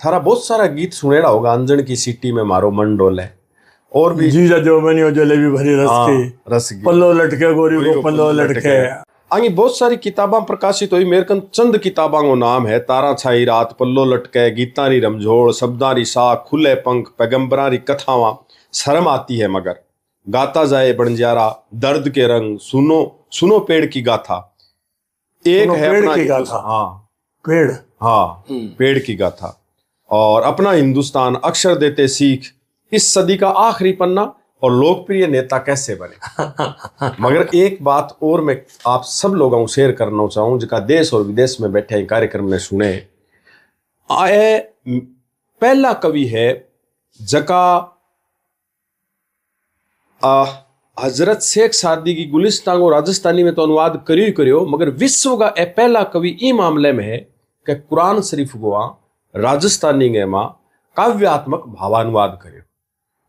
थारा बहुत सारा गीत सुनेड़ा होगा, अंजन की सिटी में मारो मन डोले, और भी जीजा जो बनी हो जलेबी भरी रस की, पल्लो लटके गोरी को पल्लो लटके। आगे बहुत सारी किताबां प्रकाशित हुई। मेरे कन चंद किताबां को नाम है तारा छाई रात, पल्लो लटके, गीतारी रमझोड़, शब्दारी साख, खुले पंख, पैगंबरारी कथावां, शर्म आती है मगर, गाता जाए बंजारा, दर्द के रंग, सुनो सुनो पेड़ की गाथा, एक है पेड़ अपना की गाथा। हाँ पेड़, हाँ पेड़ की गाथा, और अपना हिंदुस्तान, अक्षर देते सीख, इस सदी का आखिरी पन्ना, और लोकप्रिय नेता कैसे बने। मगर एक बात और मैं आप सब लोगों को शेयर करना चाहूं, जिनका देश और विदेश में बैठे कार्यक्रम में सुने, आए पहला कवि है जका हजरत शेख सादी की गुलिस्तान को राजस्थानी में तो अनुवाद करियो, मगर विश्व का पहला कवि ई मामले में है कि कुरान शरीफ को राजस्थानी के मां काव्यात्मक भावानुवाद करियो।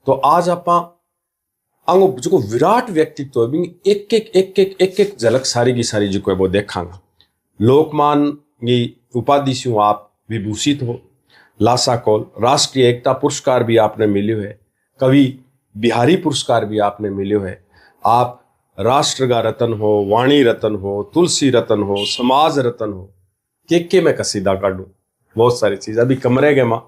तो आज आप जो विराट व्यक्तित्व है, एक झलक सारी की सारी जो है वो देखांगा। लोकमान की उपाधि से आप विभूषित हो, लासा कौल राष्ट्रीय एकता पुरस्कार भी आपने मिले है, कवि बिहारी पुरस्कार भी आपने मिले है, आप राष्ट्र का रतन हो, वाणी रतन हो, तुलसी रतन हो, समाज रतन हो, के मैं कसीदा काटूं, बहुत सारी चीज। अभी कमरे के माँ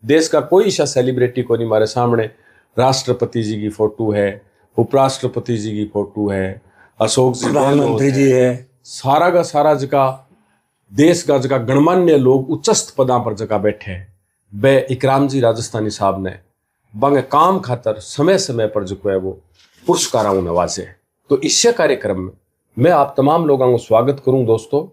देश का कोई ऐसा सेलिब्रिटी को नहीं, हमारे सामने राष्ट्रपति जी की फोटो है, उपराष्ट्रपति जी की फोटो है, अशोक जी, प्रधानमंत्री जी है, सारा का सारा जगह देश का जगह गणमान्य लोग उच्चस्थ पदा पर जगह बैठे हैं। बे इकराम जी राजस्थानी साहब ने बंग काम खातर समय समय पर जो है वो पुरस्कारों नवाजे। तो इस कार्यक्रम में मैं आप तमाम लोगों को स्वागत करूं दोस्तों,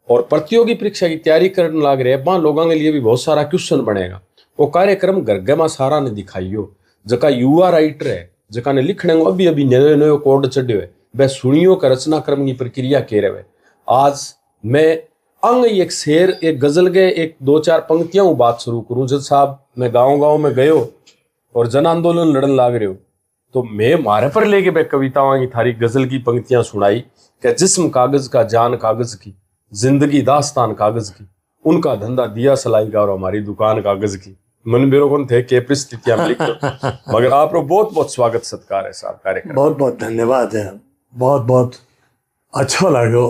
और प्रतियोगी परीक्षा की तैयारी करने लग रहे हैं लोगों के लिए भी बहुत सारा क्वेश्चन बनेगा। वो कार्यक्रम गर्गमा सारा ने दिखाइयो, जका युवा राइटर है, जका ने लिखने को अभी अभी नयो नयो कोड चढ़ियो है, वह सुनियो का रचना क्रम की प्रक्रिया कह रहे हैं। आज मैं अंग एक शेर, एक गजल के एक दो चार पंक्तियां बात शुरू करूं। जब साहब मैं गाँव में गयो और जन आंदोलन लड़न लाग रहे हो, तो मैं मारे पर लेके मैं कविताओं की थारी गजल की पंक्तियां सुनाई कि जिस्म कागज का, जान कागज की, जिंदगी दास्तान कागज की, उनका धंधा दिया सलाई का और हमारी दुकान कागज की। मन मेरे को थे के परिस्थितियां में लिखो, मगर आप बहुत बहुत स्वागत सत्कार है साहब कार्यक्रम। बहुत बहुत धन्यवाद है, बहुत बहुत अच्छा लगो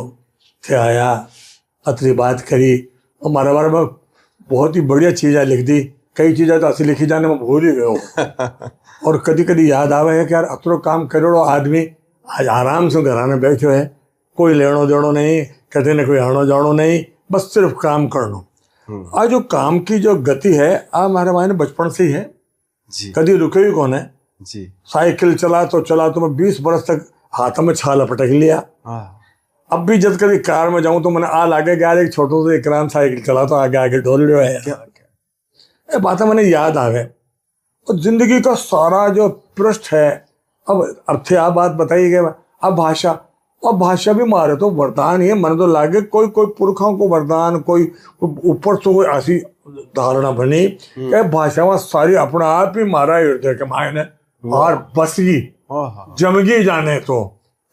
थे आया, अतरी बात करी, हमारे बारे में बहुत ही बढ़िया चीज़ें लिख दी। कई चीज़ें तो ऐसी लिखी जाने में भूल ही गए और कभी कभी याद आवे है कि यार अतरो काम करोड़ो आदमी आज आराम से घराने बैठे है, कोई लेनो देनो नहीं, कहते न कोई आनो जानो नहीं, बस सिर्फ काम करनो। आज जो काम की जो गति है हमारे मायने बचपन से ही है जी, कभी रुके ही कौन है जी। साइकिल चला तो मैं 20 बरस तक हाथ में छाला पटक लिया। अब भी जब कभी कार में जाऊं तो मैंने आगे यार एक छोटो से इकराम साइकिल चला तो आगे ढोल रहा है। ये बातें मैंने याद आ गए। और जिंदगी का सारा जो पृष्ठ है, अब थे आप बात बताइए गए, अब भाषा भी मारे तो वरदान ही है। मन तो लागे कोई पुरखों को वरदान, कोई ऊपर से कोई ऐसी धारणा बनी कि भाषा में सारी अपना आप ही मारा हृदय के मायने और बसगी जमगी जाने तो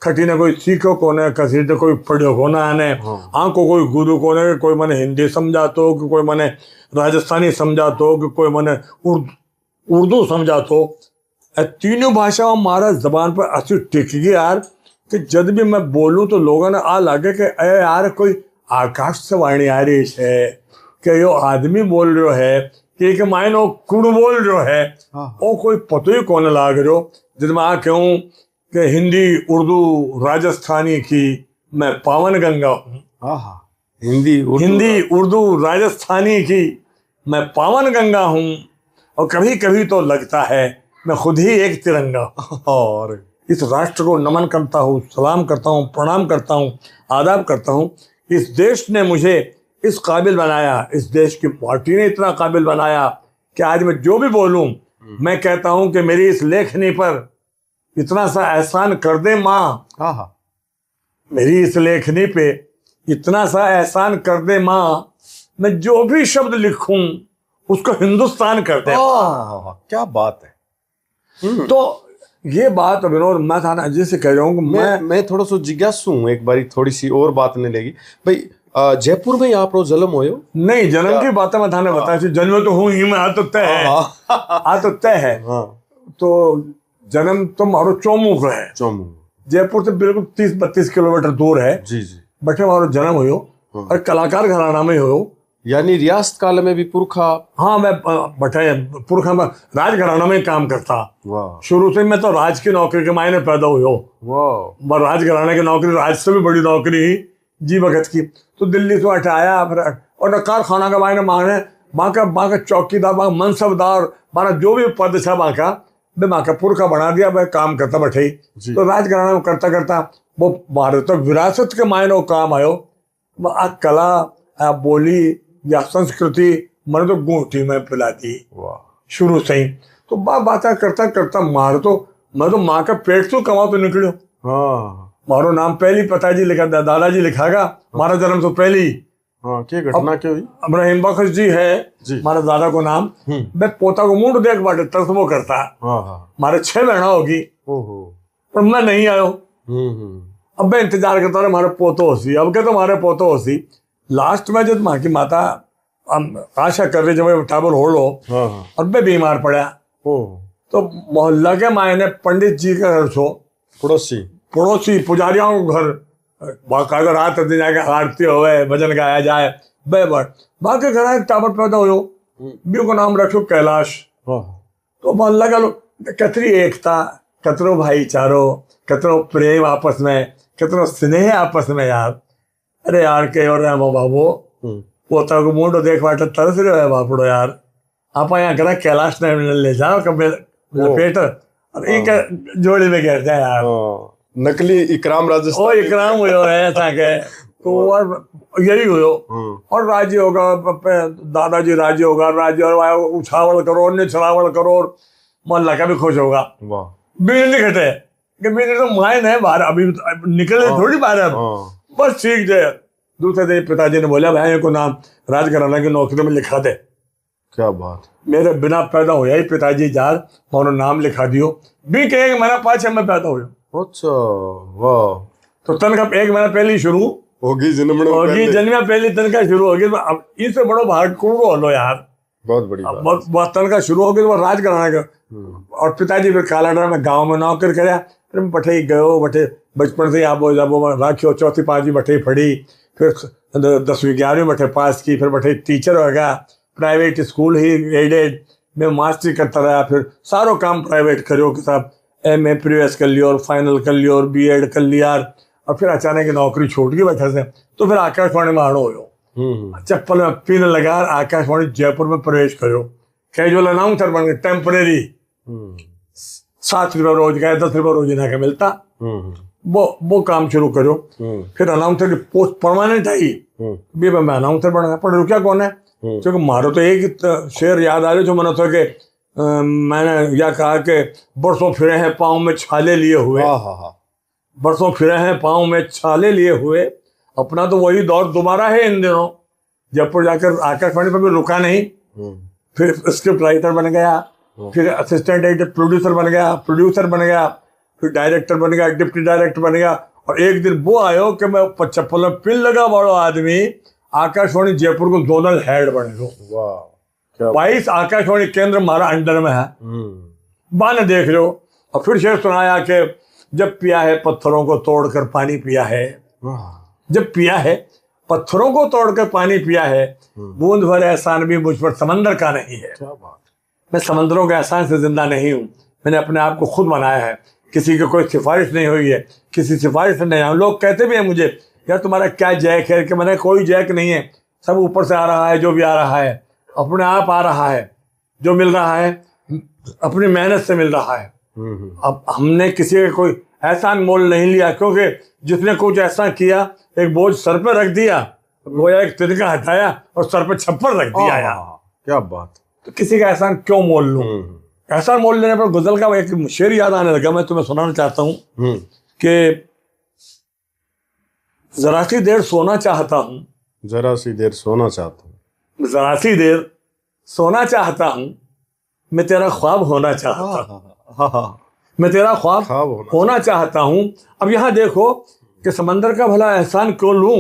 खटी ने कोई सीखो कोने, कसी ने कोई पढ़ो को ना आने, आंखों कोई गुरु कोने, कोई मने हिंदी समझा तो, कि कोई मने राजस्थानी समझा तो, कि कोई मने उर्दू समझा तो। तीनों भाषाओं मारा जबान पर अच्छी टिक गई यार कि जब भी मैं बोलूं तो लोगों ने आ लगे कि अरे यार कोई आकाश से वाणी आ रही है, कि यो आदमी बोल रहा है, कि मायनो कुड़ बोल रहा है, वो कोई पतो ही कौन लाग रहो। जब मैं कहूँ कि हिंदी उर्दू राजस्थानी की मैं पावन गंगा हूँ, हिंदी उर्दू राजस्थानी की मैं पावन गंगा हूँ, और कभी कभी तो लगता है मैं खुद ही एक तिरंगा और इस राष्ट्र को नमन करता हूँ, सलाम करता हूँ, प्रणाम करता हूँ, आदाब करता हूँ। इस देश ने मुझे इस काबिल बनाया, इस देश की पार्टी ने इतना काबिल बनाया कि आज मैं जो भी बोलूँ मैं कहता हूँ कि मेरी इस लेखनी पर इतना सा एहसान कर दे माँ, मेरी इस लेखनी पे इतना सा एहसान कर दे माँ, मैं जो भी शब्द लिखूं उसको हिंदुस्तान कर दे। क्या बात है। तो ये बात विनोद मैं था ना अजय से कह रहा हूँ कि मैं थोड़ा सा जिज्ञासु हूँ, एक बारी थोड़ी सी और बात नहीं लेगी भाई। जयपुर में ही आप रो जन्म होयो? नहीं, जन्म की बात मैं थाने बताया, जन्म तो हूँ ही मैं, आ तो तय है, आ तो तय है। तो जन्म तो मारो चोमू को है, चोमू जयपुर से बिल्कुल 30-32 किलोमीटर दूर है। जी जी। बटे मारो जन्म हुयो और कलाकार घराना में हुयो, यानी रियासत काल में भी पुरखा? हाँ, मैं बटे पुरखा में राज घराना में काम करता। वाह। शुरू से मैं तो राज की नौकरी के मायने पैदा हुयो। वाह। राज घराने की नौकरी राज से भी बड़ी नौकरी ही जी भगत की। तो दिल्ली से हटाया फिर और कारखाना के मायने मांगने बाका चौकीदार, बाका मनसबदार, बाका जो भी पद था बाका मैं बाका पुरखा बना दिया। मैं काम करता बैठे ही तो राज घराना में करता करता वो भारत तो विरासत के मायने वो काम आयो। आ कला, आ बोली या संस्कृति मैंने तो गोटी में पिला दी शुरू से ही। तो बात करता करता मारो तो मैं तो माँ का पेट तो कमा तो निकलो। हाँ, मारो नाम पहली पिताजी लिखा, दादाजी लिखागा, हमारा जन्म तो पहली। हाँ, क्या घटना क्या हुई? इब्राहिम बख्श जी है हमारे दादा को नाम। मैं पोता को मुंड देख बाटे तरसमो करता। हमारे 6 बहना होगी पर मैं नहीं आयो। अब मैं इंतजार करता रहा हमारे पोतो होसी, अब क्या तो हमारे पोतो होसी। लास्ट में जब माँ की माता आशा कर रही जब टाबर हो लो और मैं बीमार पड़ा तो मोहल्ला के मायने पंडित जी का घर छो, पड़ोसी पुजारियों को घर बाकायदा रात दिन जाके आरती होवे, भजन गाया जाए बाकी घर एक टाबर पैदा हो बी को नाम रखो कैलाश। तो मोहल्ला का लोग कतरी एकता, कतरो भाईचारो, कतरो प्रेम आपस में, कतरो स्नेह आपस में यार। अरे यार के और बाबू पोता को मुंडो देख बाटे तरस रहे है बापड़ो यार। आप यहाँ करा कैलाश ने ले जाओ कब पेट और एक जोड़ी में गिर जाए यार। नकली इकराम राजस्थान, ओ इकराम हुयो है ऐसा के। तो और यही हुयो और राज्य होगा, दादाजी राज्य होगा, राज्य और उछावल करो, निछावल करो, मोहल्ला का भी खुश होगा। बीन नहीं घटे कि बीन तो मायन है बाहर, अभी निकले थोड़ी बाहर अब बस सीख जाए। दूसरे दिन पिताजी ने बोला भाई को नाम राजघराना की नौकरी में लिखा दे। क्या बात। मेरे बिना पैदा हो ही पिताजी जार और नाम लिखा दियो। भी कहे महीना 5 में पैदा हो। अच्छा वाह। तो तनखा 1 महीना पहले शुरू होगी, जन्म पहली तनखा शुरू होगी। अब इससे बड़ो भाग कौन लो यार, बहुत बड़ी बात। तनखा शुरू होगी तो राजघराना का। और पिताजी फिर कालाडा में गाँव में नौकरी कराया। फिर बठे गयो, बठे बचपन से आप राखियो 4वीं 5वीं बठे पढ़ी, फिर 10वीं 11वीं बठे पास की, फिर बठे टीचर हो गया। प्राइवेट स्कूल ही एडेड में मास्टरी करता रहा। फिर सारो काम प्राइवेट करो के साथ MA प्रीवियस कर लियो और फाइनल कर लियो और BEd कर लिया। और फिर अचानक नौकरी छूट गई बैठे से तो फिर आकाशवाणी में आड़ो हो। चप्पल में पिन लगा आकाशवाणी जयपुर में प्रवेश करो। कैजुअल अनाउंसर बन गए, टेम्परेरी। 7 रुपये रोज गए, 10 रुपये रोज इन्हें मिलता। वो काम शुरू करो। फिर अनाउंसर की पोस्ट परमानेंट आई भी मैं अनाउंसर बन गया। पर रुकिया कौन है, क्योंकि मारो तो एक शेर याद आ रहे जो मैंने तो कि मैंने यह कहा कि बरसों फिरे हैं पाँव में छाले लिए हुए। बरसों फिरे हैं पाँव में छाले लिए हुए। अपना तो वही दौर दोबारा है इन दिनों। जयपुर जाकर आकाशवाणी पर भी रुका नहीं। फिर स्क्रिप्ट राइटर बन गया, फिर असिस्टेंट एडिटर प्रोड्यूसर बन गया, प्रोड्यूसर बन गया, फिर डायरेक्टर बन गया, डिप्टी डायरेक्टर बन गया। और एक दिन वो आयो कि मैं चप्पल में पिन लगा बड़ो आदमी आकाशवाणी जयपुर को जोनल हेड बने गो। 22 आकाशवाणी केंद्र हमारा अंडर में है। बाने देख लो। और फिर शेर सुनाया कि जब पिया है पत्थरों को तोड़कर पानी पिया है, जब पिया है पत्थरों को तोड़कर पानी पिया है, बूंद भर एहसान भी मुझ पर समंदर का नहीं है। मैं समंदरों के एहसान से जिंदा नहीं हूँ, मैंने अपने आप को खुद बनाया है। किसी की कोई सिफारिश नहीं हुई है, किसी सिफारिश से नहीं आया। लोग कहते भी हैं मुझे यार तुम्हारा क्या जैक है, कि मैंने कोई जैक नहीं है, सब ऊपर से आ रहा है। जो भी आ रहा है अपने आप आ रहा है, जो मिल रहा है अपनी मेहनत से मिल रहा है। अब हमने किसी का कोई एहसान मोल नहीं लिया, क्योंकि जिसने कुछ ऐसा किया एक बोझ सर पे रख दिया, गोया एक तिनका हटाया और सर पे छप्पर रख दिया यार। क्या बात। तो किसी का एहसान क्यों मोल लूं। एहसान मोल लेने पर गुजल का एक शेर याद आने लगा, मैं तुम्हें सुनाना चाहता हूँ कि जरा सी देर सोना चाहता हूँ, जरा सी देर सोना चाहता हूँ, जरा सी देर सोना चाहता हूँ, मैं तेरा ख्वाब होना चाहता हूँ, मैं तेरा ख्वाब होना चाहता हूँ। अब यहाँ देखो कि समंदर का भला एहसान क्यों लूं।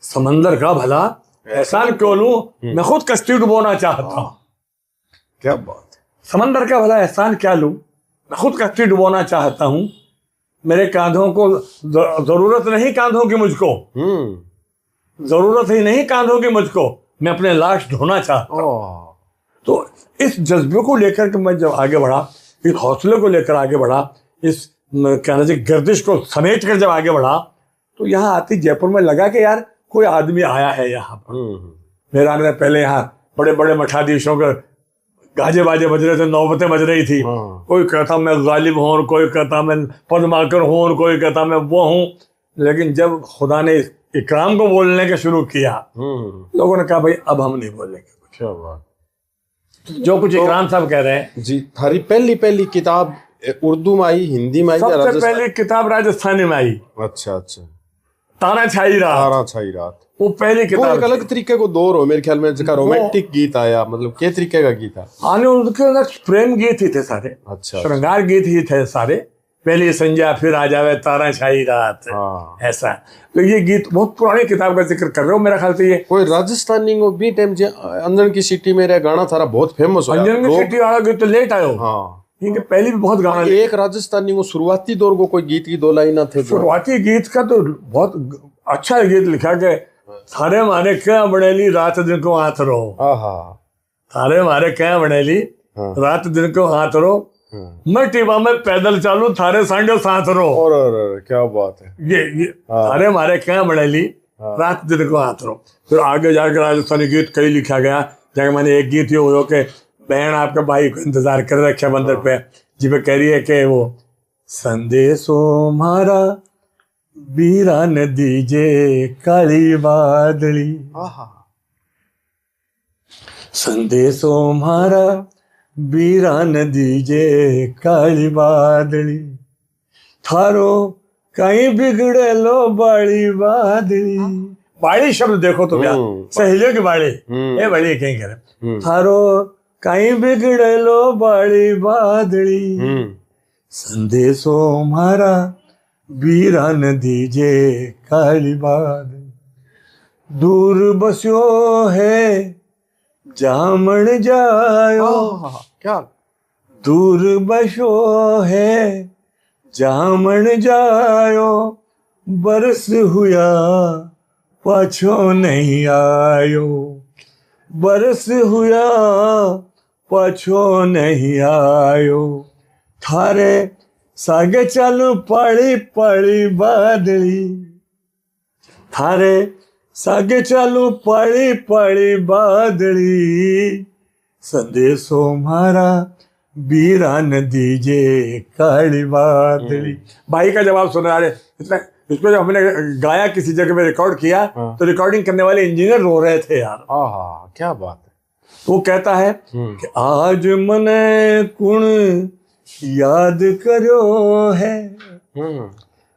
समंदर का भला एहसान क्यों लूं, मैं खुद कश्ती डुबोना चाहता हूँ। क्या बात है। समंदर का भला एहसान क्या लूं, मैं खुद कश्ती डुबोना चाहता हूँ। मेरे कांधों को जरूरत नहीं कांधों की मुझको, जरूरत ही नहीं कांधों की मुझको, मैं अपने लाश ढोना चाहता हूँ। तो इस जज्बे को लेकर के मैं जब आगे बढ़ा, इस हौसले को लेकर आगे बढ़ा, इस कहना चाहिए गर्दिश को समेट कर जब आगे बढ़ा, तो यहाँ आती जयपुर में लगा कि यार कोई आदमी आया है यहाँ पर। मेरा ने पहले यहाँ बड़े बड़े मठाधीशों के गाजे बाजे बज रहे थे, नौबतें बज रही थी। कोई कहता मैं गालिब हूँ, कोई कहता मैं पद्माकर हूँ, कोई कहता मैं वो हूँ। लेकिन जब खुदा ने इकराम को बोलने का शुरू किया, लोगों ने कहा भाई अब हम नहीं बोलेंगे। क्या बात। जो कुछ इकराम साहब कह रहे हैं। जी, थारी पहली किताब उर्दू में आई, हिंदी में आई? सबसे पहली किताब राजस्थानी में आई। अच्छा अच्छा। तारा छाई रात। तारा छाई रात, वो पहली किताब। एक अलग तरीके को दौर हो मेरे ख्याल में, जिसका रोमांटिक गीत आया, मतलब क्या तरीके का गीत था? आने उनके अंदर प्रेम गीत ही थे सारे। अच्छा। श्रृंगार गीत ही थे सारे। पहली संध्या फिर आ जावे तारा छाई रात, ऐसा। तो ये गीत बहुत पुरानी किताब का जिक्र कर रहे हो मेरा ख्याल से। ये कोई राजस्थानी को भी टाइम अंजन की सिटी में गाना थारा बहुत फेमस हो। अंजन की सिटी वाला गीत तो लेट आयो। हाँ, इनके पहले भी बहुत गाना। एक राजस्थानी को शुरुआती दौर को कोई गीत की दो लाइन थे। शुरुआती गीत का तो बहुत अच्छा गीत लिखा के थारे मारे क्या बनेली रात दिन को हाथ रो। थारे मारे क्या बनेली रात दिन को हाथ रो, मैं टीबा में पैदल चालू थारे सांडे साथ रो। और क्या बात है। ये थारे मारे क्या बनेली रात दिन को हाथ रो। फिर आगे जाकर राजस्थानी गीत कई लिखा गया। जगह मैंने एक गीत ये हो के बहन आपके भाई को इंतजार कर रक्षाबंधन पे, जिसपे कह रही है कि वो संदेशो मारा बीरा न दीजे काली बादली, संदेशो मारा बीरा न दीजे काली बादली, थारो कहीं बिगड़े लो बाड़ी बादली। बाड़ी शब्द देखो तो क्या, सहेलियों की बाड़ी, ये बाड़ी कहीं कह रहे। थारो कहीं बिगड़े लो बाड़ी बादली, संदेशो मारा बीरा न दीजे काली बादली, दूर बस्यो है जामण जायो। क्या दूर बस्यो है जामण जायो, बरस हुआ पाछो नहीं आयो, बरस हुआ पाछो नहीं आयो, थारे सागे चालू पड़ी पड़ी बादली, थारे सागे चालू पड़ी पड़ी बादली, संदेशो मारा बीरा न दीजे काली बादली। भाई का जवाब सुना रहे इतना। इसको जब हमने गाया किसी जगह में रिकॉर्ड किया, तो रिकॉर्डिंग करने वाले इंजीनियर रो रहे थे यार। क्या बात है। वो कहता है कि आज मने कुण याद करो है,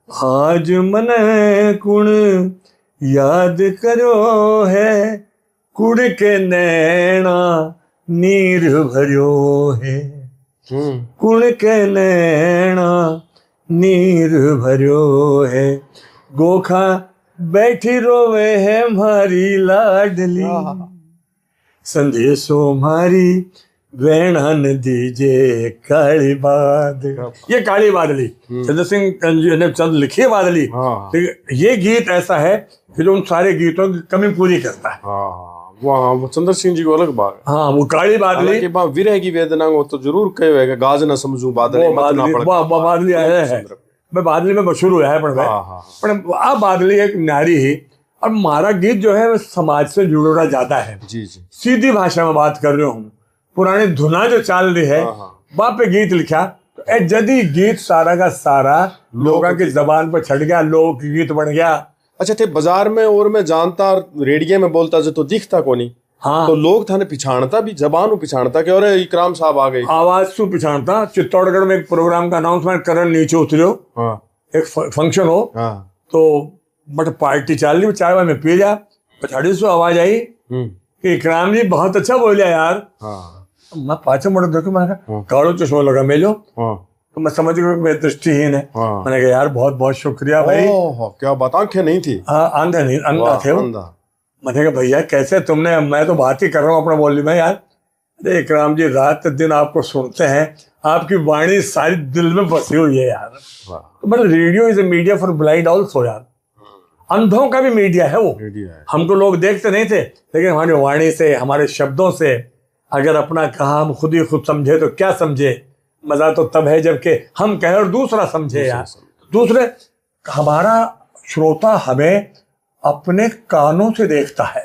आज मने कुण याद करो है, कुड़ के नैना नीर भरियो है, कुड़ के नैना नीर भरियो है, गोखा बैठी रोवे है मारी लाडली, संदेशो मारी वेणा न दीजे काली बादली। ये काली बादली चंद्र सिंह ने चंद लिखी है बादली। तो ये गीत ऐसा है कि जो उन सारे गीतों की कमी पूरी करता है। वो चंद्र सिंह जी को अलग बात। हाँ, वो काली बादली के बाद विरह की वेदना को तो जरूर कहे है, गाज ना समझू बादली बादली है। मैं बादली में मशहूर हुआ है पर आ बादली एक नारी ही। और हमारा गीत जो है समाज से जुड़ा ज्यादा है। जी जी, सीधी भाषा में बात कर रहे हूँ। पुरानी धुना जो चाल रही है, बाप पे गीत लिखा तो जदी गीत सारा का सारा लोगों की जबान पर छट गया, लोक गीत बन गया। अच्छा थे बाजार में और मैं जानता रेडियो में बोलता जो तो दिखता को नहीं। हाँ, तो लोग थाने पिछाड़ता भी, जबान पिछाड़ता कि अरे इकराम साहब आ गए, आवाज सु पिछाड़ता। चित्तौड़गढ़ में एक प्रोग्राम का अनाउंसमेंट करन नीचे उतरियो। एक फंक्शन हो तो बट पार्टी चाल रही, चाय में पी जा, पछाड़ी से आवाज आई कि इकराम जी बहुत अच्छा बोलिया यार। मैं पाछे मुड़ देखो, मैंने कहा कालो चश्मा लगा मेलो, तो मैं समझ गया मैं दृष्टिहीन है। हाँ। मैंने कहा यार बहुत बहुत शुक्रिया भाई। क्या बात, आंखें नहीं थी? हाँ, अंधा नहीं, अंधा थे वो। मैंने कहा भैया कैसे तुमने, मैं तो बात ही कर रहा हूँ अपना बोली में यार। अरे इकराम जी रात दिन आपको सुनते हैं, आपकी वाणी सारी दिल में बसी हुई है यार। तो मतलब radio is a media for blind also यार, अंधों का भी मीडिया है वो। हमको लोग देखते नहीं थे, लेकिन हमारी वाणी से, हमारे शब्दों से अगर अपना कहा हम खुद ही खुद समझे तो क्या समझे। मजा तो तब है जबकि हम कहें और दूसरा समझे यार। दूसरे, हमारा श्रोता हमें अपने कानों से देखता है।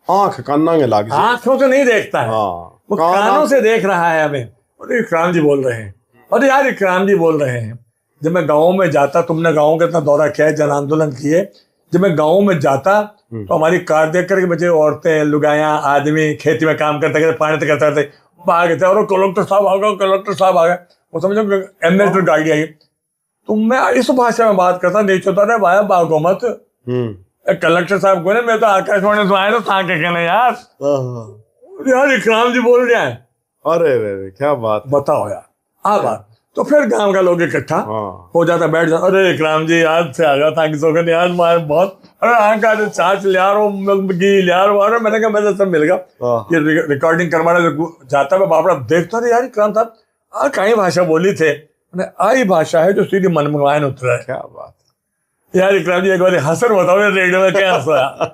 आंख काना के लाग, आंखों से नहीं देखता है, वो कानों से देख रहा है हमें। अरे इकराम जी बोल रहे हैं, अरे यार इकराम जी बोल रहे हैं। जब मैं गाँव में जाता, तुमने गाँव का इतना दौरा किया है, जन आंदोलन किए, जब मैं गाँव में जाता तो हमारी कार देख करके बच्चे, औरतें, लुगाया, आदमी खेती में काम करते करते पानी तक करते थे, भाग थे। और कलेक्टर साहब आ गए, कलेक्टर साहब आ गए, वो समझो एम्बेसडर गाड़ी आई। तो मैं इस भाषा में बात करता, नहीं चलता रहे भाई भागो मत। कलेक्टर साहब को मैं तो आकाशवाणी से आए तो था कहने यार इकराम जी बोल रहे हैं। अरे क्या बात, बताओ यार। आ बात तो फिर गांव का लोग इकट्ठा हो जाता, बैठ जाता, अरे इकराम जी याद से आ गया था कि सोगन यार मार बहुत, अरे आंका चाच लिया घी लिया। अरे मैंने कहा मेरे सब मिल गया। ये रिकॉर्डिंग करवाने जाता मैं बापड़ा देखता था यार इकराम साहब कई भाषा बोली थे, आई भाषा है जो सीधी मन में उतरा है। क्या बात यार इकराम जी, एक बार हंसर बताओ रेडियो में क्या हंसा।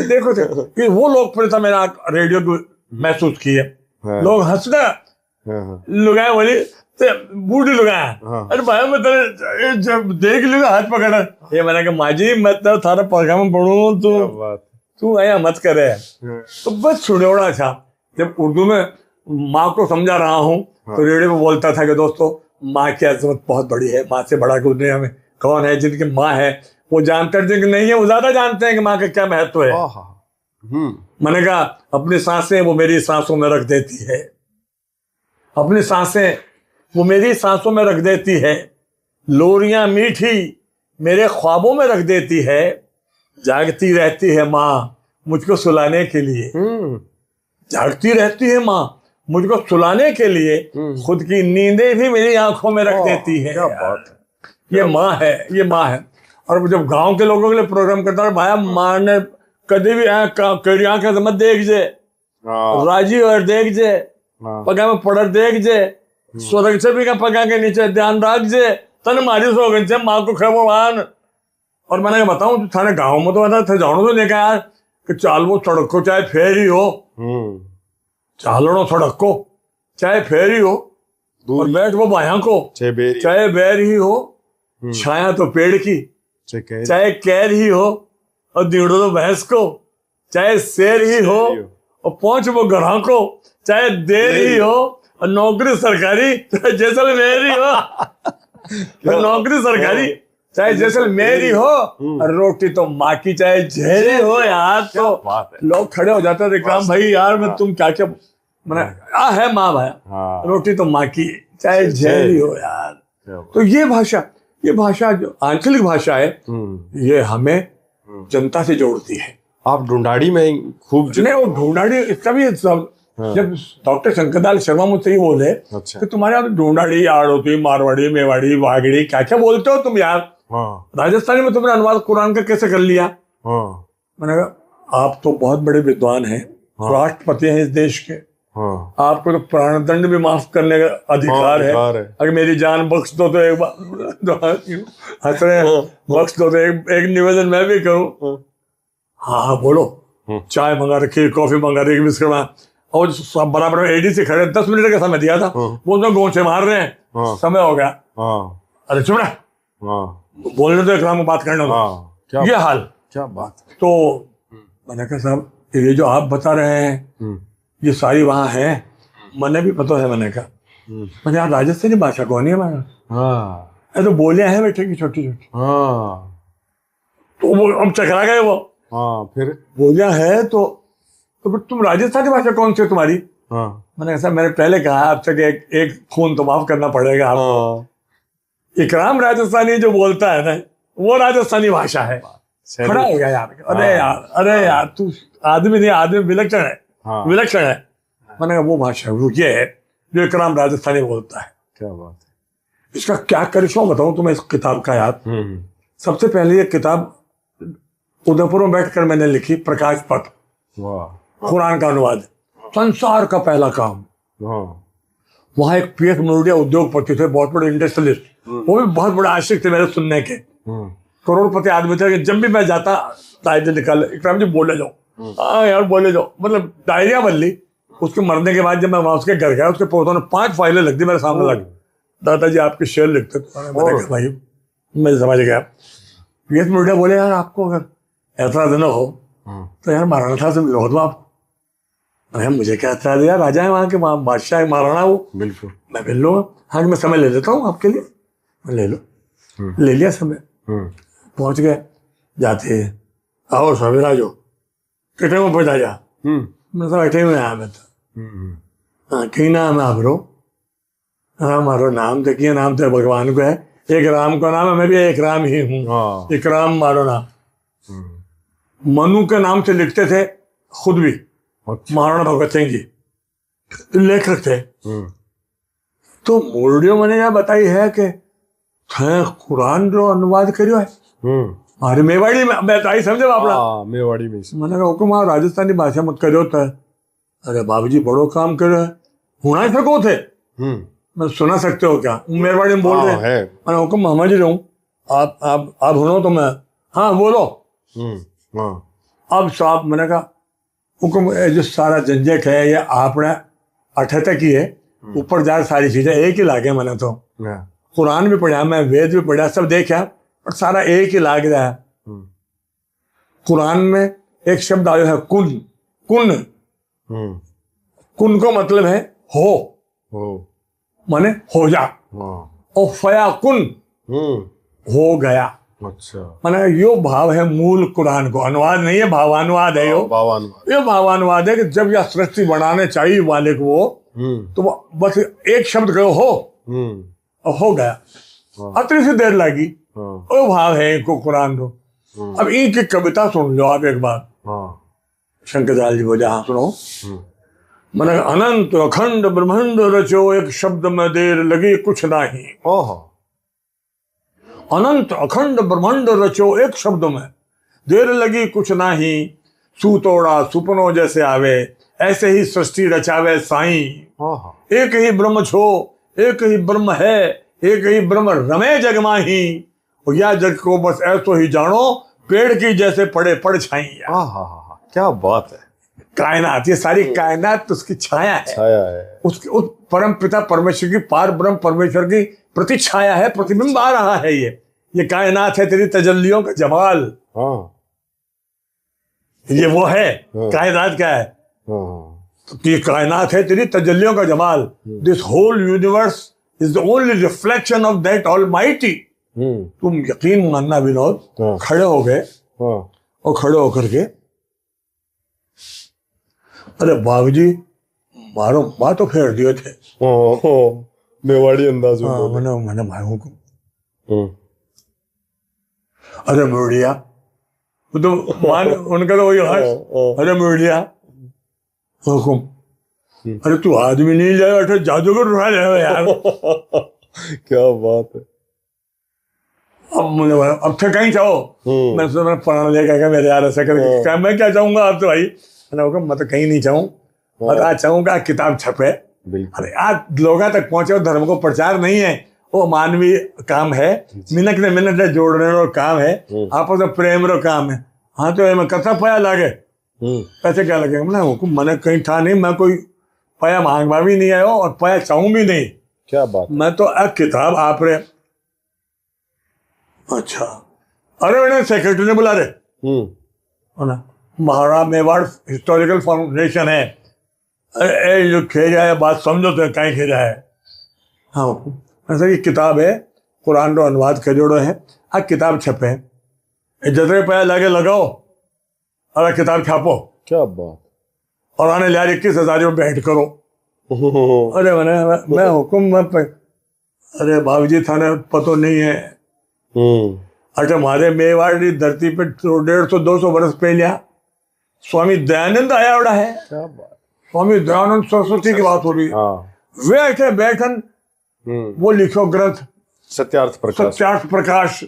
देखो कि वो लोकप्रियता मैंने रेडियो को महसूस की है। लोग हंसना लुगाया बोली बूढ़ी लुगाया, अरे भाई मैं तेरे जब देख लूंगा हाथ पकड़ा, ये मैंने कहा माजी मैं तो थारा पगा में पढ़ू, तू आया मत करे। तो बस छुड़ोड़ा था। जब उर्दू में माँ को समझा रहा हूँ तो रेडियो में बोलता था कि दोस्तों माँ की अजमत बहुत बड़ी है, माँ से बड़ा कोई दुनिया में कौन है। जिनकी माँ है वो जानते हैं, जिनकी नहीं है वो ज्यादा जानते हैं कि माँ का क्या महत्व है। मैंने कहा अपनी सांसें वो मेरी सांसों में रख देती है, अपनी सांसें वो मेरी सांसों में रख देती है, लोरियां मीठी मेरे ख्वाबों में रख देती है, जागती रहती है माँ मुझको सुलाने के लिए, जागती रहती है माँ मुझको सुलाने के लिए, खुद की नींदें भी मेरी आंखों में रख देती है। क्या बात है, ये माँ है, ये माँ है। और जब गांव के लोगों के लिए प्रोग्राम करता है, भाई माँ ने कभी भी कड़ी आंखें मत देख जे, राजी और देख जे, पगा में पड़र देख जे, सुरक्षा भी का पगा के नीचे ध्यान रख जे, तन मारी सोगन से माँ को खबरवान। और मैंने बताऊं थाने गाँव में तो थे जानो तो नहीं कहा यार कि चाल वो सड़क को चाहे फेरी हो, चालनो सड़क को चाहे फेरी हो, और बैठ वो बाया को चाहे बैर ही हो, छाया तो पेड़ की चाहे कैर ही हो, और दीड़ो तो भैंस को चाहे शेर ही हो, और पहुंच वो ग्रह को चाहे देर ही हो, और नौकरी सरकारी चाहे जैसलमेर ही हो, नौकरी सरकारी चाहे जैसलमेर ही हो, और रोटी तो माँ की चाहे जहरी हो। यार तो लोग खड़े हो जाते थे, काम भाई यार मैं तुम क्या क्या मैंने है माँ भाई, रोटी तो माँ की चाहे जहरी हो यार। तो ये भाषा जो आंचलिक भाषा है, ये हमें जनता से जोड़ती है। आप ढूंढाड़ी में खूब नहीं, वो ढूंढाड़ी इसका भी सब जब डॉक्टर शंकरलाल शर्मा मुझसे ही बोले कि तुम्हारे यहाँ ढूंढाड़ी, आड़ोती, मारवाड़ी, मेवाड़ी, वागड़ी क्या क्या बोलते हो तुम यार, राजस्थानी में तुमने अनुवाद कुरान का कैसे कर लिया। मैंने कहा आप तो बहुत बड़े विद्वान हैं, राष्ट्रपति हैं इस देश के, आपको तो प्राणदंड भी माफ करने का अधिकार है। अगर मेरी जान बख्श दो तो एक बार हंस रहे हैं, बख्श दो तो एक निवेदन मैं भी करूं। हाँ बोलो। चाय मंगा रखी, कॉफी मंगा रखी, बिस्किट में, और सब बराबर में एडी से खड़े 10 मिनट का समय दिया था, वो तो गोंचे मार रहे हैं, समय हो गया। अरे चुप रहा, बोलने तो इकराम में बात करना था। ये हाल, क्या बात। तो मैंने कहा साहब ये जो आप बता रहे हैं ये सारी वहाँ है, मैंने भी पता है। मैंने कहा मैंने यार राजस्थानी भाषा कौन है मैंने, तो बोलियां हैं बेटे की छोटी छोटी। तो वो हम चकरा गए वो। फिर बोलियां है तो फिर तुम राजस्थानी भाषा कौन सी है तुम्हारी। मैंने ऐसा मैंने पहले कहा आपसे कि एक खून तो माफ करना पड़ेगा आपको। इकराम राजस्थानी जो बोलता है ना वो राजस्थानी भाषा है। खड़ा हो गया यार, अरे यार तू आदमी नहीं, आदमी विलक्षण है, विलक्षण है। मैंने कहा वो भाषा वो ये है जो इकराम राजस्थानी बोलता है। क्या बात है। इसका क्या करिश्मा बताऊं तुम्हें इस किताब का यार। सबसे पहले ये किताब उदयपुर में बैठकर मैंने लिखी, प्रकाश पथ, कुरान का अनुवाद, संसार का पहला काम। वहां एक पीएस मुर्डिया उद्योगपति थे, बहुत बड़े इंडस्ट्रियलिस्ट, वो भी बहुत बड़े आशिक थे मेरे सुनने के, करोड़पति आदमी थे। जब भी मैं जाता डायरी निकाल, इकराम जी बोले जाओ, हाँ यार बोले जाओ, मतलब डायरिया बन ली। उसके मरने के बाद जब मैं वहां उसके घर गया, उसके पोतों ने 5 फाइलें लिख दी मेरे सामने लग, दादाजी आपके शेर लिखते थे। मैंने कहा भाई मैं समझ गया। पीएस मुर्डिया बोले यार आपको अगर ऐतराज न हो तो यार महाराणा साहब से मिलो दो आप। अरे मुझे क्या ऐतराज है यार, राजा है वहाँ के, बादशाह महाराणा वो, बिल्कुल मैं मिल लूंगा। हाँ मैं समय ले लेता हूँ आपके लिए, ले लो। ले लिया समय, पहुंच गए। जाते आओ सवेरा जो कितने में पहुंचा जा, मैं तो बैठे हुए आया मैं तो। हाँ कहीं नाम है आपरो, हाँ मारो नाम तो किया, नाम तो भगवान को है, एक राम का नाम है, मैं भी एक राम ही हूँ, एक राम मारो नाम। मनु के नाम से लिखते थे खुद भी, महाराणा भगत सिंह जी लेखक थे। तो मोरडियो मैंने यह बताई है कि कुरान जो अनुवाद करियो है अरे मेवाड़ी में बताई, समझे आपड़ा मेवाड़ी में। मैंने कहा हुक्म राजस्थानी भाषा में करियो तो है। अरे बाबूजी बड़ो काम करो है, होना ही सको थे, मैं सुना सकते हो क्या, मेवाड़ी में बोल रहे हैं। मैंने हुक्म समझ रहा हूँ, आप सुनो तो मैं, हाँ बोलो। अब साहब मैंने कहा हुक्म जो सारा झंझट है ये आपने 78 की है, ऊपर जा सारी चीजें एक ही लागे। मैंने तो कुरान भी पढ़ा, मैं वेद भी पढ़ा, सब देखा, पर सारा एक ही लाग रहा है। कुरान में एक शब्द आयो है कुन, कुन, कुन को मतलब है हो, माने हो जा, और फया कुन हो गया। अच्छा, माने यो भाव है मूल कुरान को, अनुवाद नहीं है, भावानुवाद है। यो भावानुवाद है कि जब यह सृष्टि बनाने चाहिए मालिक वो, तो बस एक शब्द कहो हो, और हो गया। अतरी सी देर लगी, वो भाव है इनको कुरान को। अब इनकी कविता सुन लो आप एक बार, शंकरदयाल जी बोले हाँ सुनो। मैंने अनंत अखंड ब्रह्मांड रचो, एक शब्द में देर लगी कुछ नहीं। अनंत अखंड ब्रह्मांड रचो, एक शब्द में देर लगी कुछ नहीं। सूतोड़ा सुपनो जैसे आवे, ऐसे ही सृष्टि रचावे साई। एक ही ब्रह्म छो, एक ही ब्रह्म है, एक ही ब्रह्म रमे जग माही। और या जग को बस ऐसो ही जानो, पेड़ की जैसे पड़े पड़ छाई। क्या बात है। कायनात, ये सारी कायनात उसकी छाया है, उसकी उस परम पिता परमेश्वर की, पार ब्रह्म परमेश्वर की प्रति छाया है, प्रतिबिंब आ रहा है। ये कायनात है तेरी तजल्लियों का जमाल। ये वो है कायनात क्या है, ये कायनात है तेरी तजल्लियों का जमाल। This whole universe is the only reflection of that almighty. तुम यकीन मानना विनोद, खड़े हो गए और खड़े होकर के, अरे बाबूजी मारो माँ तो फेर दिए थे। मेवाड़ी अंदाज में मैंने भाइयों को, अरे मुर्डिया तो मान उनका तो वही हर्ष, अरे मुर्डिया हुकुम, अरे तू आदमी नहीं जाए, अरे जादूगर उठा जाए यार। क्या बात है। अब थे कहीं चाहो, मैं पढ़ने लेकर मेरे यार ऐसा कर, मैं क्या चाहूंगा आप तो भाई, मैं तो कहीं नहीं चाहूँ, मैं तो आज चाहूंगा किताब छपे। अरे आज लोगों तक पहुंचे, धर्म को प्रचार नहीं है, वो मानवीय काम है, मिनट ने मिनट जोड़ने का काम है, आपस में प्रेम रो काम है। हाँ तो मैं कथा पया लागे, पैसे क्या लगेगा, मैं हुकुम मैंने कहीं था नहीं, मैं कोई पया मांगवा भी नहीं आयो और पया चाहूं भी नहीं। क्या बात, मैं तो एक किताब आप रे। अच्छा, अरे मैंने सेक्रेटरी ने बुला रहे ना, महाराणा मेवाड़ हिस्टोरिकल फाउंडेशन है, अरे जो खेजा है बात समझो तो कहीं खेजा है। हाँ ऐसा ये किताब है, कुरान रो अनुवाद करियोड़ो है, आ किताब छपे, जतरे पैसा लगे लगाओ, अरे किताब छापो। क्या बात, और आने लिया 21,000 में भेंट करो। अरे मैं हुक्म में, अरे बाबूजी थाने पतो नहीं है। अच्छा हमारे मेवाड़ी धरती पे 150-200 वर्ष पहले स्वामी दयानंद आया उड़ा है। क्या बात, स्वामी दयानंद सरस्वती की बात हो रही है। वे ऐसे बैठन वो लिखो ग्रंथ सत्यार्थ प्रकाश। सत्यार्थ प्रकाश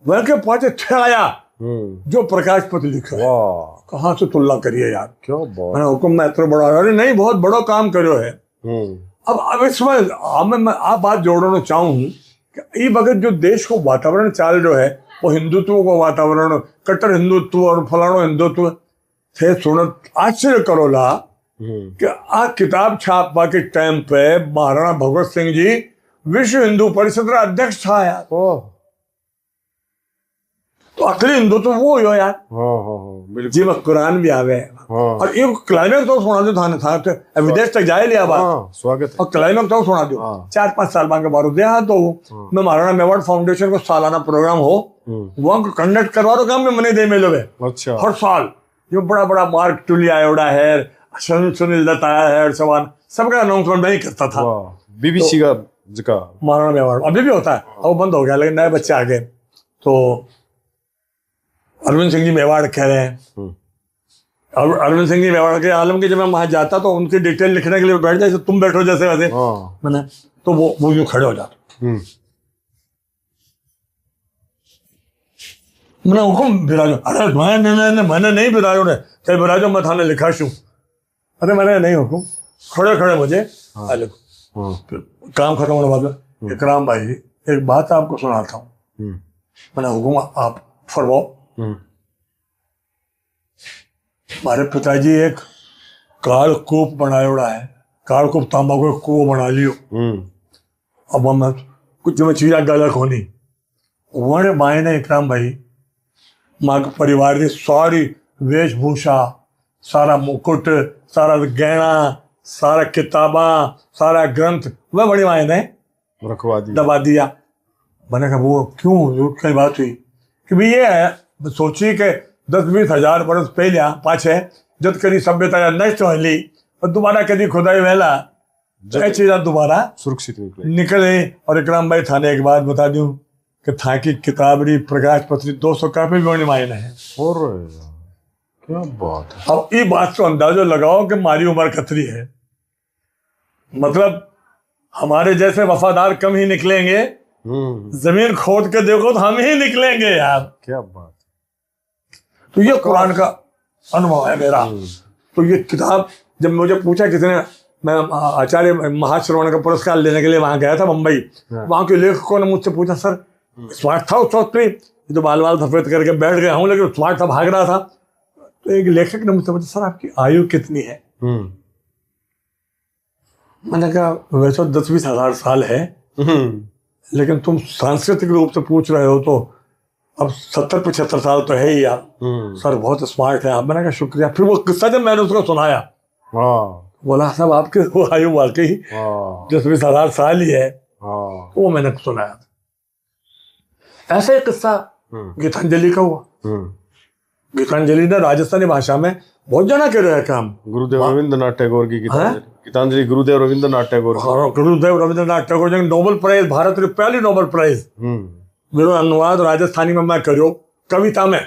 वह के पाचे थे आया जो प्रकाश पत्र लिखा। कहाँ से तुलना करिए यार, क्या बात। मैंने हुक्म में इतना बड़ा, अरे नहीं बहुत बड़ा काम करो है। अब इसमें मैं आप बात जोड़ना चाहूँ कि ये बगैर जो देश को वातावरण चाल जो है वो हिंदुत्व को वातावरण, कट्टर हिंदुत्व और फलाणो हिंदुत्व थे सुन आश्चर्य करो ला कि आ किताब छापवा के टाइम पे महाराणा भगवत सिंह जी विश्व हिंदू परिषद का अध्यक्ष था यार। तो असली हिंदू तो वो हो यार जी, में कुरान भी आवे। और ये क्लाइमेक्स तो सुना दो थाने था विदेश तक जाए लिया बात स्वागत है। और क्लाइमेक्स तो सुना दो 4-5 साल बाद के बाद दिया तो मैं महाराणा मेवाड़ फाउंडेशन को सालाना प्रोग्राम हो वहां को कंडक्ट करवा दो काम में मनी दे मिलो। अच्छा। हर साल जो बड़ा बड़ा मार्क टुलिया एवड़ा है, सुनील दत्त आया है, सवान सबका अनाउंसमेंट नहीं करता था। बीबीसी का महाराणा मेवाड़ अभी भी होता है, अब बंद हो गया लेकिन नए बच्चे आ गए। तो अरविंद सिंह जी मेवाड़ कह रहे हैं, और अरविंद सिंह जी मेवाड़ के आलम के जब मैं वहां जाता तो उनकी डिटेल लिखने के लिए बैठ जाए, तुम बैठो जैसे वैसे मैंने, तो वो यूं खड़े हो जाते। मैंने हुक्म बिराजो, अरे मैंने नहीं बिराजो ने चाहे बिराजो मैं थाने लिखा शू, अरे मैंने नहीं हुक्म, खड़े खड़े मुझे काम खत्म होने बाद इकराम भाई एक बात आपको सुनाता हूँ। मैंने हुक्म आप फरमाओ। हमारे पिताजी एक कालकूप बनाया है, कालकूप तांबा को कुओं बना लियो। अब हम कुछ जो चीज़ा गलत होनी वह माए ने इकराम भाई माँ के परिवार की सारी वेशभूषा, सारा मुकुट, सारा गहना, सारा किताबा, सारा ग्रंथ वह बड़ी माए ने रखवा दिया, दबा दिया। मैंने कहा वो क्यों, कई बात हुई कि भाई ये है सोची के 10-20 हजार वर्ष पहले पाछे जब करी सभ्यता नष्ट होली और दोबारा कभी खुदाई वेला चीज़ा दोबारा सुरक्षित निकले। और इकराम भाई थाने एक बात बता दूं कि था की किताबरी प्रकाश पत्री 200 कापी भी होने मायने है। और क्या बात है। अब ये बात से अंदाजा लगाओ कि हमारी उम्र कतरी है, मतलब हमारे जैसे वफादार कम ही निकलेंगे, जमीन खोद के देखो तो हम ही निकलेंगे यार। क्या बात। तो ये कुरान का अनुभव है मेरा। तो ये किताब जब मुझे पूछा किसने, मैं आचार्य महाश्रवण का पुरस्कार लेने के लिए वहां गया था मुंबई, वहां के लेखकों ने मुझसे पूछा सर स्मार्ट था उस वक्त पे, तो बाल बाल सफेद करके बैठ गया हूँ लेकिन स्मार्ट था, भाग रहा था। तो एक लेखक ने मुझसे पूछा सर आपकी आयु कितनी है। मैंने कहा वैसे 10-20 हजार साल है लेकिन तुम सांस्कृतिक रूप से पूछ रहे हो तो अब 70-75 साल तो है ही यार। सर बहुत स्मार्ट है आप। मैंने कहा शुक्रिया। फिर वो किस्सा जब मैंने उसको सुनाया बोला साहब आपके वो आयु वाकई 10-20 हजार साल ही है। वो मैंने सुनाया। ऐसा एक किस्सा गीतांजलि का हुआ। गीतांजलि ने राजस्थानी भाषा में बहुत जना कर रहा है काम। गुरुदेव रविंद्रनाथ टैगोर की गीतांजलि गुरुदेव रविंद्रनाथ टैगोर। गुरुदेव रविंद्रनाथ टैगोर जो नोबेल प्राइज, भारत की पहली नोबेल प्राइज मेरा अनुवाद राजस्थानी में मैं करो कविता में।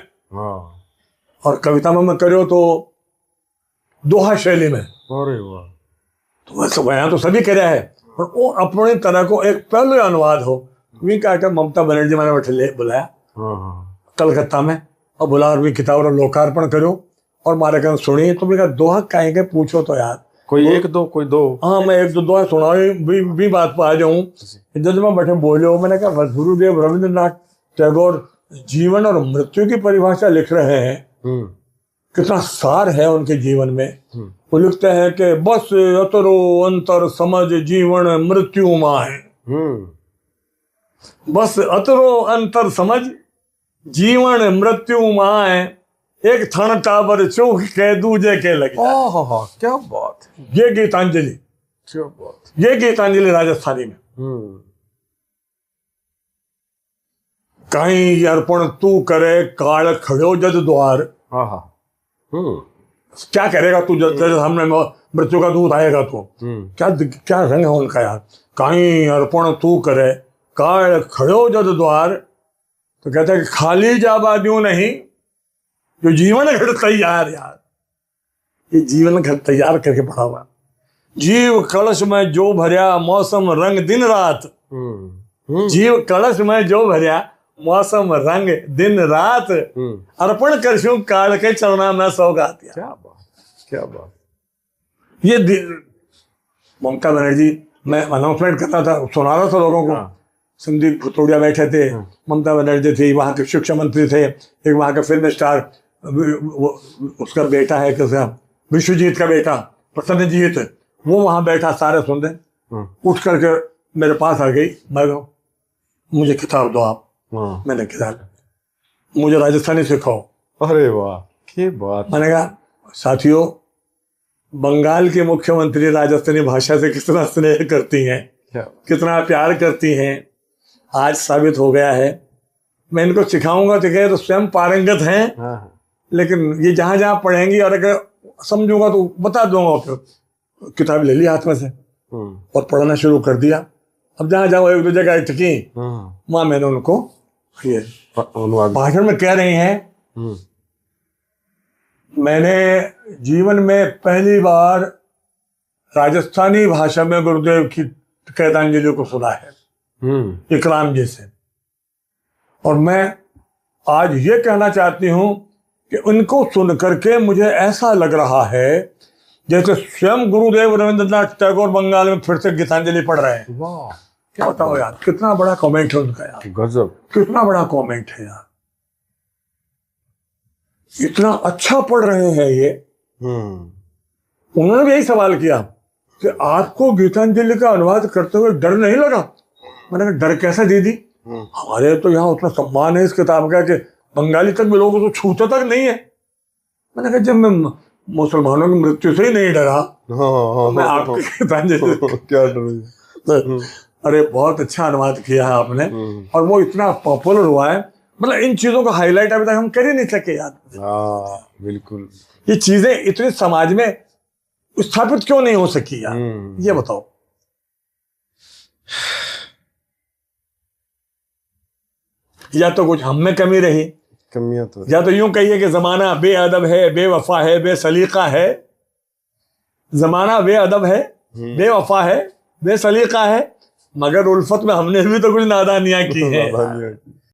और कविता में मैं करो तो दोहा शैली में। अरे वाह। तो वैसे बयान तो सभी कर रहा है और वो अपने तरह को एक पहले अनुवाद हो। वी क्या ममता बनर्जी मैंने बैठे बुलाया कलकत्ता में और बुला और भी किताब लोकार्पण करो और मारे कहना सुनिए। तुमने कहा दोहा कहेंगे पूछो तो यार कोई एक दो कोई दो। हाँ मैं एक दो दोहा सुना भी बात पर आ जाऊँ। जब मैं बैठे बोले मैंने कहा गुरुदेव रविंद्रनाथ टैगोर जीवन और मृत्यु की परिभाषा लिख रहे हैं, कितना सार है उनके जीवन में। वो लिखते हैं कि बस अतरो अंतर समझ जीवन मृत्यु माहे। बस अतरो अंतर समझ जीवन मृत्यु माहे, एक थन टावर चौक के दूजे के लगे। क्या बात। ये गीतांजलि, क्या बात। ये गीतांजलि राजस्थानी में। कहीं अर्पण तू करे काल खड़ो जद द्वार। क्या करेगा तू जब हमने मृत्यु का दूध आएगा तो क्या रंग है उनका यार। कहीं अर्पण तू करे काल खड़ो जद द्वार, तो कहते हैं कि खाली जाबा दूं नहीं, जो जीवन घर तैयार यार, ये जीवन घर तैयार करके पड़ा हुआ। जीव कलश में जो भरिया मौसम रंग दिन रात, जीव कलश में जो भरिया, मौसम रंग दिन रात, अर्पण करशु काल के चरणा में सौगात। क्या बात, क्या बात। ये ममता बनर्जी, मैं अनाउंसमेंट करता था, सुना रहा था लोगों को। संदीप भुतोड़िया बैठे थे, ममता बनर्जी थी, वहाँ के शिक्षा मंत्री थे, एक वहाँ का फिल्म स्टार, उसका बेटा है कैसा, विश्वजीत का बेटा प्रसन्नजीत, वो वहाँ बैठा, सारे सुन रहे। उठ करके मेरे पास आ गई, मैं मुझे किताब दो आप। मैंने किताब, मुझे राजस्थानी सिखाओ। अरे वाह, क्या बात। मैंने कहा साथियों, बंगाल के मुख्यमंत्री राजस्थानी भाषा से कितना स्नेह करती हैं, कितना प्यार करती हैं, आज साबित हो गया है। मैं इनको सिखाऊंगा तो कहे तो स्वयं पारंगत हैं, लेकिन ये जहां जहां पढ़ेंगी और अगर समझूंगा तो बता दूंगा। फिर किताब ले ली हाथ में से और पढ़ना शुरू कर दिया। अब जहां जाओ एक दो जगह टिकी, वहां मैंने उनको ये भाषण में कह रही हैं। मैंने जीवन में पहली बार राजस्थानी भाषा में गुरुदेव की कैदांजलि को सुना है, इकराम जी से। और मैं आज ये कहना चाहती हूं कि उनको सुन करके मुझे ऐसा लग रहा है जैसे स्वयं गुरुदेव रविंद्रनाथ टैगोर बंगाल में फिर से गीतांजलि पढ़ रहे हैं। वाह, क्या बताओ यार, कितना बड़ा कमेंट है उनका यार, गजब, कितना बड़ा कमेंट है यार, इतना अच्छा पढ़ रहे हैं ये। उन्होंने भी यही सवाल किया कि आपको गीतांजलि का अनुवाद करते हुए डर नहीं लगा? मैंने कहा डर कैसा दीदी, हमारे तो यहाँ उतना सम्मान है इस किताब का कि बंगाली तक भी लोगों को छूता तक नहीं है। मैंने कहा जब मैं मुसलमानों की मृत्यु से ही नहीं डरा, मैं आपकी गीतांजलि क्या डर। अरे बहुत अच्छा अनुवाद किया है आपने, और वो इतना पॉपुलर हुआ है। मतलब इन चीजों का हाईलाइट अभी तक हम कर ही नहीं सके यार। बिल्कुल, ये चीजें इतनी समाज में स्थापित क्यों नहीं हो सकी यार, ये बताओ। या तो कुछ हम में कमी रही, कमियां तो, या तो यूं कहिए कि जमाना बेअदब है, बेवफा है, बेसलीका है। जमाना बेअदब है, बेवफा है, बेसलीका है, मगर उल्फत में हमने भी तो कुछ नादानियां की हैं।